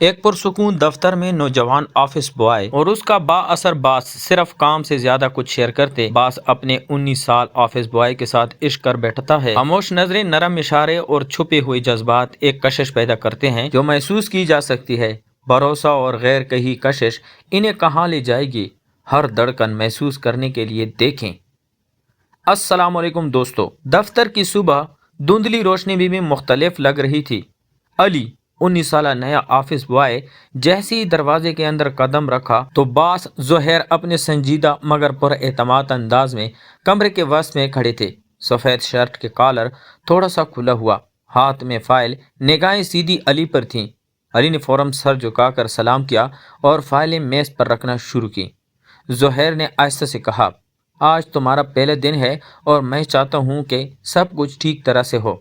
ایک پرسکون دفتر میں نوجوان آفس بوائے اور اس کا با اثر باس صرف کام سے زیادہ کچھ شیئر کرتے۔ باس اپنے 19 سال آفس بوائے کے ساتھ عشق کر بیٹھتا ہے۔ خاموش نظریں، نرم اشارے اور چھپے ہوئے جذبات ایک کشش پیدا کرتے ہیں جو محسوس کی جا سکتی ہے۔ بھروسہ اور غیر کہی کشش انہیں کہاں لے جائے گی، ہر دھڑکن محسوس کرنے کے لیے دیکھیں۔ السلام علیکم دوستو، دفتر کی صبح دھندلی روشنی بھی مختلف لگ رہی تھی۔ علی 19 سالہ نیا آفس بوائے جیسے ہی دروازے کے اندر قدم رکھا تو باس زہیر اپنے سنجیدہ مگر پر اعتماد انداز میں کمرے کے وسط میں کھڑے تھے۔ سفید شرٹ کے کالر تھوڑا سا کھلا ہوا، ہاتھ میں فائل، نگاہیں سیدھی علی پر تھیں۔ علی نے فوراً سر جھکا کر سلام کیا اور فائلیں میز پر رکھنا شروع کی۔ زہیر نے آہستہ سے کہا، آج تمہارا پہلا دن ہے اور میں چاہتا ہوں کہ سب کچھ ٹھیک طرح سے ہو،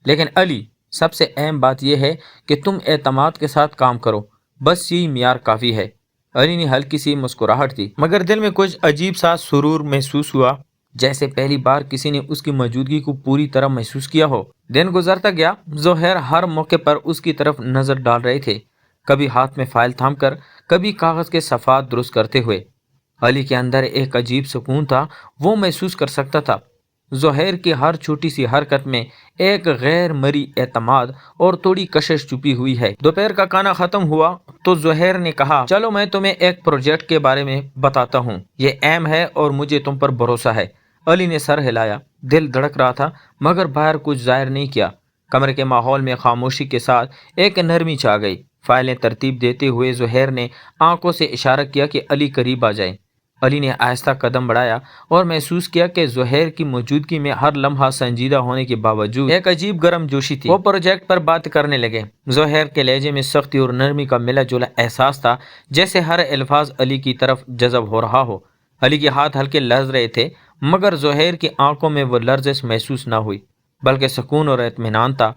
لیکن علی سب سے اہم بات یہ ہے کہ تم اعتماد کے ساتھ کام کرو، بس یہی معیار کافی ہے۔ علی نے ہلکی سی مسکراہٹ دی مگر دل میں کچھ عجیب سا سرور محسوس ہوا، جیسے پہلی بار کسی نے اس کی موجودگی کو پوری طرح محسوس کیا ہو۔ دن گزرتا گیا، زہیر ہر موقع پر اس کی طرف نظر ڈال رہے تھے، کبھی ہاتھ میں فائل تھام کر، کبھی کاغذ کے صفحات درست کرتے ہوئے۔ علی کے اندر ایک عجیب سکون تھا، وہ محسوس کر سکتا تھا زہیر کی ہر چھوٹی سی حرکت میں ایک غیر مرئی اعتماد اور تھوڑی کشش چھپی ہوئی ہے۔ دوپہر کا کھانا ختم ہوا تو زہیر نے کہا، چلو میں تمہیں ایک پروجیکٹ کے بارے میں بتاتا ہوں، یہ اہم ہے اور مجھے تم پر بھروسہ ہے۔ علی نے سر ہلایا، دل دھڑک رہا تھا مگر باہر کچھ ظاہر نہیں کیا۔ کمرے کے ماحول میں خاموشی کے ساتھ ایک نرمی چھا گئی۔ فائلیں ترتیب دیتے ہوئے زہیر نے آنکھوں سے اشارہ کیا کہ علی قریب آ جائے۔ علی نے آہستہ قدم بڑھایا اور محسوس کیا کہ زہیر کی موجودگی میں ہر لمحہ سنجیدہ ہونے کے باوجود ایک عجیب گرم جوشی تھی۔ وہ پروجیکٹ پر بات کرنے لگے۔ زہیر کے لہجے میں سختی اور نرمی کا ملا جلا احساس تھا، جیسے ہر الفاظ علی کی طرف جذب ہو رہا ہو۔ علی کے ہاتھ ہلکے لرز رہے تھے مگر زہیر کی آنکھوں میں وہ لرزش محسوس نہ ہوئی بلکہ سکون اور اطمینان تھا۔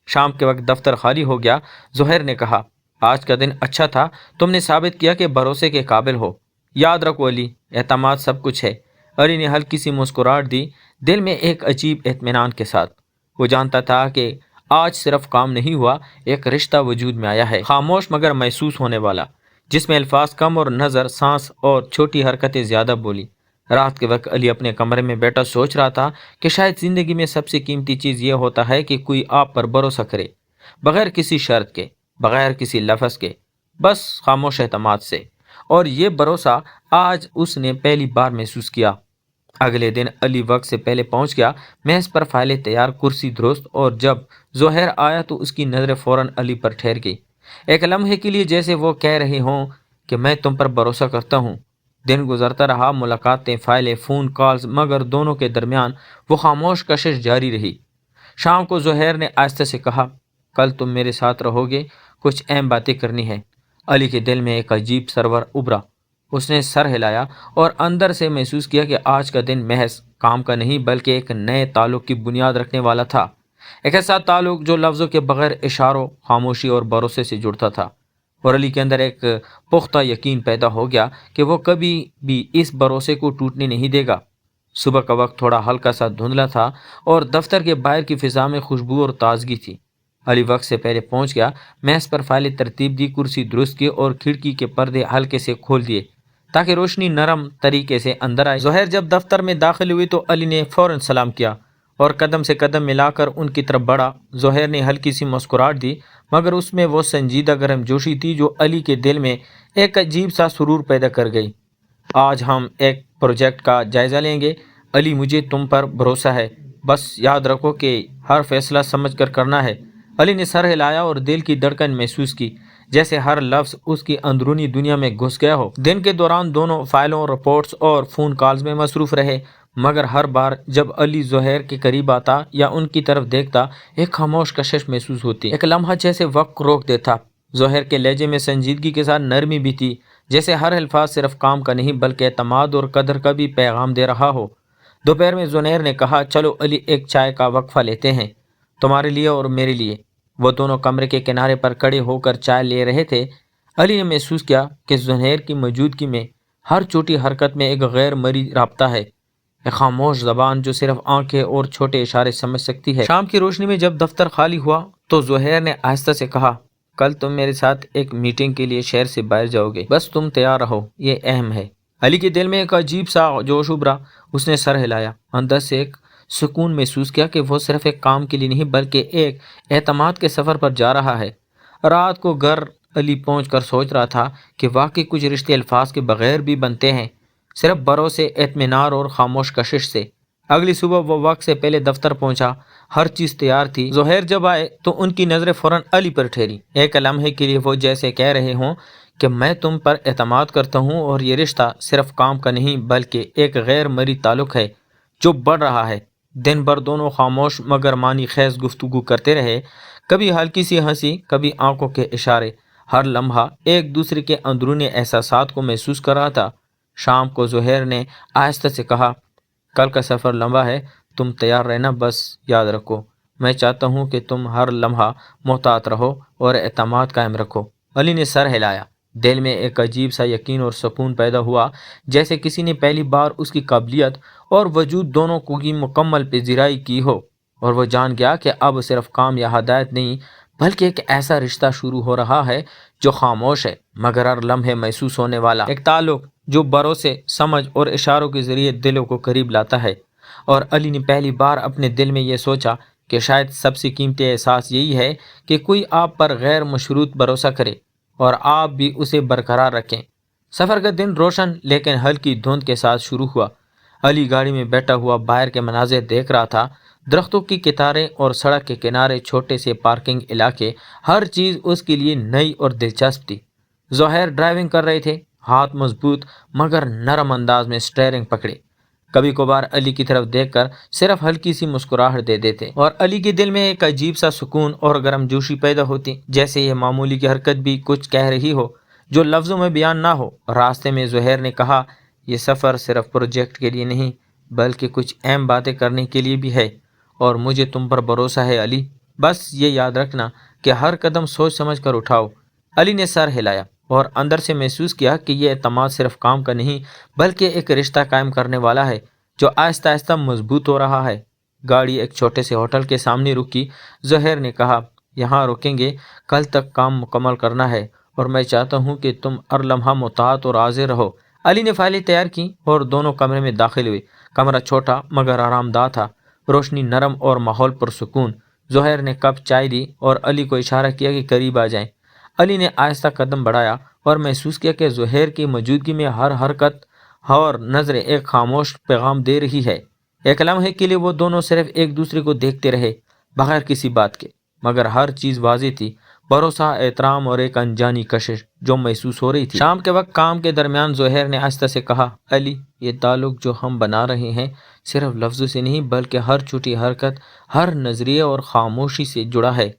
شام کے وقت دفتر خالی ہو گیا۔ زہیر نے کہا، آج کا دن اچھا تھا، تم نے ثابت کیا کہ بھروسے کے قابل ہو۔ یاد رکھو علی، اعتماد سب کچھ ہے۔ علی نے ہلکی سی مسکراہٹ دی، دل میں ایک عجیب اطمینان کے ساتھ۔ وہ جانتا تھا کہ آج صرف کام نہیں ہوا، ایک رشتہ وجود میں آیا ہے، خاموش مگر محسوس ہونے والا، جس میں الفاظ کم اور نظر سانس اور چھوٹی حرکتیں زیادہ بولی۔ رات کے وقت علی اپنے کمرے میں بیٹھا سوچ رہا تھا کہ شاید زندگی میں سب سے قیمتی چیز یہ ہوتا ہے کہ کوئی آپ پر بھروسہ کرے، بغیر کسی شرط کے، بغیر کسی لفظ کے، بس خاموش اعتماد سے۔ اور یہ بھروسہ آج اس نے پہلی بار محسوس کیا۔ اگلے دن علی وقت سے پہلے پہنچ گیا، میز پر فائلیں تیار، کرسی درست، اور جب زہیر آیا تو اس کی نظریں فوراً علی پر ٹھہر گئی، ایک لمحے کے لیے جیسے وہ کہہ رہے ہوں کہ میں تم پر بھروسہ کرتا ہوں۔ دن گزرتا رہا، ملاقاتیں، فائلیں، فون کالز، مگر دونوں کے درمیان وہ خاموش کشش جاری رہی۔ شام کو زہیر نے آہستہ سے کہا، کل تم میرے ساتھ رہو گے، کچھ اہم باتیں کرنی ہے۔ علی کے دل میں ایک عجیب سرور ابھرا، اس نے سر ہلایا اور اندر سے محسوس کیا کہ آج کا دن محض کام کا نہیں بلکہ ایک نئے تعلق کی بنیاد رکھنے والا تھا، ایک ایسا تعلق جو لفظوں کے بغیر اشاروں، خاموشی اور بھروسے سے جڑتا تھا۔ اور علی کے اندر ایک پختہ یقین پیدا ہو گیا کہ وہ کبھی بھی اس بھروسے کو ٹوٹنے نہیں دے گا۔ صبح کا وقت تھوڑا ہلکا سا دھندلا تھا اور دفتر کے باہر کی فضا میں خوشبو اور تازگی تھی۔ علی وقت سے پہلے پہنچ گیا، میز پر فائلیں ترتیب دی، کرسی درست کی اور کھڑکی کے پردے ہلکے سے کھول دیے تاکہ روشنی نرم طریقے سے اندر آئے۔ زہیر جب دفتر میں داخل ہوئی تو علی نے فوراً سلام کیا اور قدم سے قدم ملا کر ان کی طرف بڑھا۔ زہیر نے ہلکی سی مسکراہٹ دی مگر اس میں وہ سنجیدہ گرم جوشی تھی جو علی کے دل میں ایک عجیب سا سرور پیدا کر گئی۔ آج ہم ایک پروجیکٹ کا جائزہ لیں گے علی، مجھے تم پر بھروسہ ہے، بس یاد رکھو کہ ہر فیصلہ سمجھ کر کرنا ہے۔ علی نے سر ہلایا اور دل کی دھڑکن محسوس کی، جیسے ہر لفظ اس کی اندرونی دنیا میں گھس گیا ہو۔ دن کے دوران دونوں فائلوں، رپورٹس اور فون کالز میں مصروف رہے مگر ہر بار جب علی زہیر کے قریب آتا یا ان کی طرف دیکھتا ایک خاموش کشش محسوس ہوتی، ایک لمحہ جیسے وقت روک دیتا۔ زہیر کے لہجے میں سنجیدگی کے ساتھ نرمی بھی تھی، جیسے ہر الفاظ صرف کام کا نہیں بلکہ اعتماد اور قدر کا بھی پیغام دے رہا ہو۔ دوپہر میں زہیر نے کہا، چلو علی ایک چائے کا وقفہ لیتے ہیں، تمہارے لیے اور میرے لیے۔ وہ دونوں کمرے کے کنارے پر کھڑے ہو کر چائے لے رہے تھے۔ علی نے محسوس کیا کہ زہیر کی موجودگی میں ہر چھوٹی حرکت میں ایک غیر مرئی رابطہ ہے، ایک خاموش زبان جو صرف آنکھیں اور چھوٹے اشارے سمجھ سکتی ہے۔ شام کی روشنی میں جب دفتر خالی ہوا تو زہیر نے آہستہ سے کہا، کل تم میرے ساتھ ایک میٹنگ کے لیے شہر سے باہر جاؤ گے، بس تم تیار رہو، یہ اہم ہے۔ علی کے دل میں ایک عجیب سا جوش ابھرا، اس نے سر ہلایا، اندر سے ایک سکون محسوس کیا کہ وہ صرف ایک کام کے لیے نہیں بلکہ ایک اعتماد کے سفر پر جا رہا ہے۔ رات کو گھر علی پہنچ کر سوچ رہا تھا کہ واقعی کچھ رشتے الفاظ کے بغیر بھی بنتے ہیں، صرف بھروسے، اطمینان اور خاموش کشش سے۔ اگلی صبح وہ وقت سے پہلے دفتر پہنچا، ہر چیز تیار تھی۔ ظہیر جب آئے تو ان کی نظریں فوراً علی پر ٹھہری، ایک لمحے کے لیے وہ جیسے کہہ رہے ہوں کہ میں تم پر اعتماد کرتا ہوں اور یہ رشتہ صرف کام کا نہیں بلکہ ایک غیر مرئی تعلق ہے جو بڑھ رہا ہے۔ دن بھر دونوں خاموش مگر معنی خیز گفتگو کرتے رہے، کبھی ہلکی سی ہنسی، کبھی آنکھوں کے اشارے، ہر لمحہ ایک دوسرے کے اندرونی احساسات کو محسوس کر رہا تھا۔ شام کو ظہیر نے آہستہ سے کہا، کل کا سفر لمبا ہے، تم تیار رہنا، بس یاد رکھو میں چاہتا ہوں کہ تم ہر لمحہ محتاط رہو اور اعتماد قائم رکھو۔ علی نے سر ہلایا، دل میں ایک عجیب سا یقین اور سکون پیدا ہوا، جیسے کسی نے پہلی بار اس کی قابلیت اور وجود دونوں کی مکمل پذیرائی کی ہو، اور وہ جان گیا کہ اب صرف کام یا ہدایت نہیں بلکہ ایک ایسا رشتہ شروع ہو رہا ہے جو خاموش ہے مگر ہر لمحے محسوس ہونے والا، ایک تعلق جو بھروسے، سمجھ اور اشاروں کے ذریعے دلوں کو قریب لاتا ہے۔ اور علی نے پہلی بار اپنے دل میں یہ سوچا کہ شاید سب سے قیمتی احساس یہی ہے کہ کوئی آپ پر غیر مشروط بھروسہ کرے اور آپ بھی اسے برقرار رکھیں۔ سفر کا دن روشن لیکن ہلکی دھند کے ساتھ شروع ہوا۔ علی گاڑی میں بیٹھا ہوا باہر کے مناظر دیکھ رہا تھا، درختوں کی قطاریں اور سڑک کے کنارے چھوٹے سے پارکنگ علاقے، ہر چیز اس کے لیے نئی اور دلچسپ تھی۔ ظہیر ڈرائیونگ کر رہے تھے، ہاتھ مضبوط مگر نرم انداز میں اسٹیئرنگ پکڑے، کبھی کبھار علی کی طرف دیکھ کر صرف ہلکی سی مسکراہٹ دے دیتے اور علی کے دل میں ایک عجیب سا سکون اور گرم جوشی پیدا ہوتی، جیسے یہ معمولی کی حرکت بھی کچھ کہہ رہی ہو جو لفظوں میں بیان نہ ہو۔ راستے میں ظہیر نے کہا، یہ سفر صرف پروجیکٹ کے لیے نہیں بلکہ کچھ اہم باتیں کرنے کے لیے بھی ہے، اور مجھے تم پر بھروسہ ہے علی، بس یہ یاد رکھنا کہ ہر قدم سوچ سمجھ کر اٹھاؤ۔ علی نے سر ہلایا اور اندر سے محسوس کیا کہ یہ اعتماد صرف کام کا نہیں بلکہ ایک رشتہ قائم کرنے والا ہے جو آہستہ آہستہ مضبوط ہو رہا ہے۔ گاڑی ایک چھوٹے سے ہوٹل کے سامنے رکی، ظہیر نے کہا، یہاں رکیں گے، کل تک کام مکمل کرنا ہے اور میں چاہتا ہوں کہ تم ہر لمحہ محتاط اور حاضر رہو۔ علی نے فائلیں تیار کی اور دونوں کمرے میں داخل ہوئے۔ کمرہ چھوٹا مگر آرام دہ تھا، روشنی نرم اور ماحول پرسکون۔ ظہیر نے کپ چائے دی اور علی کو اشارہ کیا کہ قریب آ جائیں۔ علی نے آہستہ قدم بڑھایا اور محسوس کیا کہ ظہیر کی موجودگی میں ہر حرکت اور نظریں ایک خاموش پیغام دے رہی ہے۔ ایک لمحے کے لیے وہ دونوں صرف ایک دوسرے کو دیکھتے رہے، بغیر کسی بات کے، مگر ہر چیز واضح تھی، بھروسہ، احترام اور ایک انجانی کشش جو محسوس ہو رہی تھی۔ شام کے وقت کام کے درمیان ظہیر نے آہستہ سے کہا، علی، یہ تعلق جو ہم بنا رہے ہیں صرف لفظوں سے نہیں بلکہ ہر چھوٹی حرکت، ہر نظریے اور خاموشی سے جڑا ہے،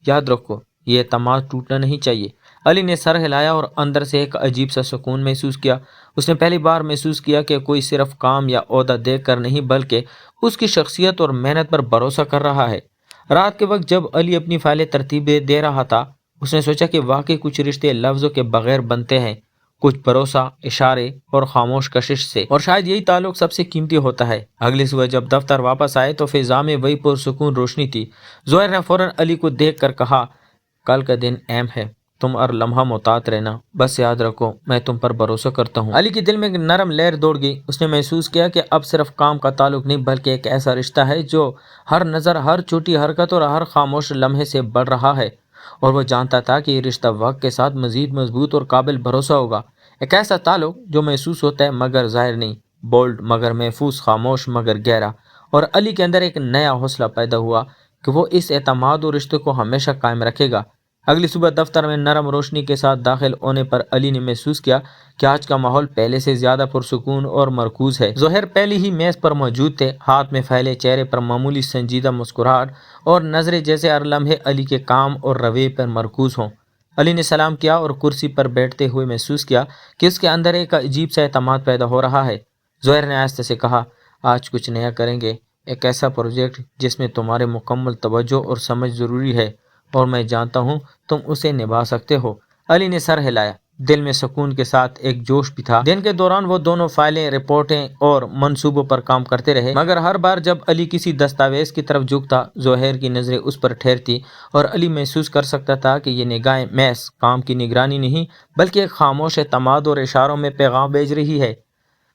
یاد رکھو یہ اعتماد ٹوٹنا نہیں چاہیے۔ علی نے سر ہلایا اور اندر سے ایک عجیب سا سکون محسوس کیا۔ اس نے پہلی بار محسوس کیا کہ کوئی صرف کام یا عہدہ دیکھ کر نہیں بلکہ اس کی شخصیت اور محنت پر بھروسہ کر رہا ہے۔ رات کے وقت جب علی اپنی فائلیں ترتیب دے رہا تھا، اس نے سوچا کہ واقعی کچھ رشتے لفظوں کے بغیر بنتے ہیں، کچھ بھروسہ، اشارے اور خاموش کشش سے، اور شاید یہی تعلق سب سے قیمتی ہوتا ہے۔ اگلی صبح جب دفتر واپس آئے تو فضا میں وہی پرسکون روشنی تھی۔ ظہیر نے فوراً علی کو دیکھ کر کہا، کل کا دن اہم ہے، تم ہر لمحہ محتاط رہنا، بس یاد رکھو میں تم پر بھروسہ کرتا ہوں۔ علی کے دل میں ایک نرم لہر دوڑ گئی، اس نے محسوس کیا کہ اب صرف کام کا تعلق نہیں بلکہ ایک ایسا رشتہ ہے جو ہر نظر، ہر چھوٹی حرکت اور ہر خاموش لمحے سے بڑھ رہا ہے، اور وہ جانتا تھا کہ یہ رشتہ وقت کے ساتھ مزید مضبوط اور قابل بھروسہ ہوگا، ایک ایسا تعلق جو محسوس ہوتا ہے مگر ظاہر نہیں، بولڈ مگر محفوظ، خاموش مگر گہرا۔ اور علی کے اندر ایک نیا حوصلہ پیدا ہوا کہ وہ اس اعتماد اور رشتے کو ہمیشہ قائم رکھے گا۔ اگلی صبح دفتر میں نرم روشنی کے ساتھ داخل ہونے پر علی نے محسوس کیا کہ آج کا ماحول پہلے سے زیادہ پرسکون اور مرکوز ہے۔ ظہیر پہلی ہی میز پر موجود تھے، ہاتھ میں فائلیں، چہرے پر معمولی سنجیدہ مسکراہٹ اور نظریں جیسے ہر لمحے علی کے کام اور رویے پر مرکوز ہوں۔ علی نے سلام کیا اور کرسی پر بیٹھتے ہوئے محسوس کیا کہ اس کے اندر ایک عجیب سا اعتماد پیدا ہو رہا ہے۔ ظہیر نے آہستہ سے کہا، آج کچھ نیا کریں گے، ایک ایسا پروجیکٹ جس میں تمہارے مکمل توجہ اور سمجھ ضروری ہے، اور میں جانتا ہوں تم اسے نبھا سکتے ہو۔ علی نے سر ہلایا، دل میں سکون کے ساتھ ایک جوش بھی تھا۔ دن کے دوران وہ دونوں فائلیں، رپورٹیں اور منصوبوں پر کام کرتے رہے، مگر ہر بار جب علی کسی دستاویز کی طرف جھکتا، زہیر کی نظریں اس پر ٹھہرتی اور علی محسوس کر سکتا تھا کہ یہ نگاہیں محض کام کی نگرانی نہیں بلکہ ایک خاموش اعتماد اور اشاروں میں پیغام بھیج رہی ہے۔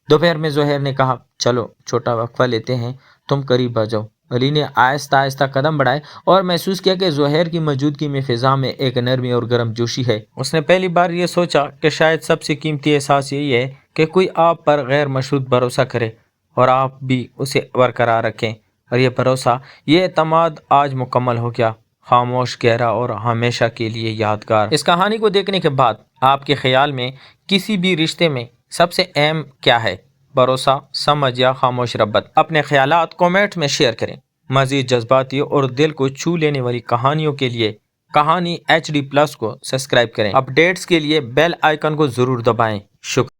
دوپہر میں زہیر نے کہا، چلو چھوٹا وقفہ لیتے ہیں، تم قریب آ جاؤ۔ علی نے آہستہ آہستہ قدم بڑھائے اور محسوس کیا کہ زہیر کی موجودگی میں فضا میں ایک نرمی اور گرم جوشی ہے۔ اس نے پہلی بار یہ سوچا کہ شاید سب سے قیمتی احساس یہی ہے کہ کوئی آپ پر غیر مشروط بھروسہ کرے اور آپ بھی اسے برقرار رکھیں، اور یہ بھروسہ، یہ اعتماد آج مکمل ہو گیا، خاموش، گہرا اور ہمیشہ کے لیے یادگار۔ اس کہانی کو دیکھنے کے بعد آپ کے خیال میں کسی بھی رشتے میں سب سے اہم کیا ہے؟ بھروسہ، سمجھ یا خاموش رغبت؟ اپنے خیالات کمنٹ میں شیئر کریں۔ مزید جذباتی اور دل کو چھو لینے والی کہانیوں کے لیے کہانی HD+ کو سبسکرائب کریں۔ اپڈیٹس کے لیے بیل آئیکن کو ضرور دبائیں۔ شکریہ۔